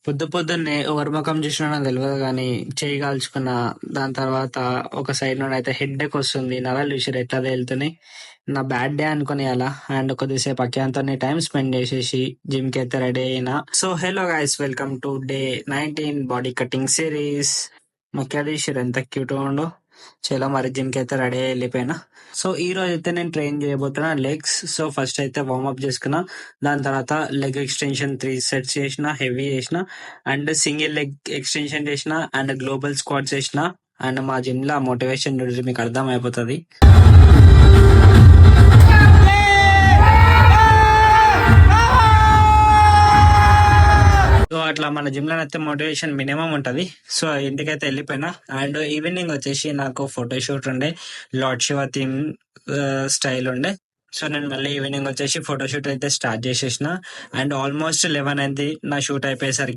పొద్దున్నే ఎవరి ముఖం చూసినా నాకు తెలవదు గానీ, చెయ్యి కాల్చుకున్నా. దాని తర్వాత ఒక సైడ్ నుండయితే హెడ్‌ఏక్ వస్తుంది. నరాలు చూసిర్రా ఎట్లా తేలుతున్నాయి. నా బ్యాడ్ డే అనుకోని ఇయాల. అండ్ కొద్దిసేపు అఖియాన్‌తోని టైమ్ స్పెండ్ చేసేసి జిమ్‌కైతే రెడీ అయినా. So hello guys, welcome to day 19 body cutting series. ముఖ్య చూసిర్రా ఎంత క్యూట్‌గా ఉందో. చలో మరి జిమ్‌కి అయితే రెడీ అయ్యి వెళ్ళిపోయినా. సో ఈ రోజు అయితే నేను ట్రైన్ చేయబోతున్నా లెగ్స్. సో ఫస్ట్ అయితే వార్మప్ చేసుకున్నా. దాని తర్వాత లెగ్ ఎక్స్టెన్షన్ 3 సెట్స్ చేసిన, హెవీ చేసిన. అండ్ సింగిల్ లెగ్ ఎక్స్టెన్షన్ చేసిన అండ్ గ్లోబల్ స్క్వాట్ చేసిన. అండ్ మా జిమ్ లో మోటివేషన్ మీకు అర్థం అయిపోతుంది. సో అట్లా మన జిమ్ లో అయితే మోటివేషన్ మినిమం ఉంటది. సో ఇంటికైతే వెళ్ళిపోయినా. అండ్ ఈవినింగ్ వచ్చేసి నాకు ఫోటోషూట్ ఉండే, లార్డ్ శివ థీమ్ స్టైల్ ఉండే. సో నేను మళ్ళీ ఈవినింగ్ వచ్చేసి ఫోటోషూట్ అయితే స్టార్ట్ చేసేసిన. అండ్ ఆల్మోస్ట్ 11 అయింది నా షూట్ అయిపోయేసరికి.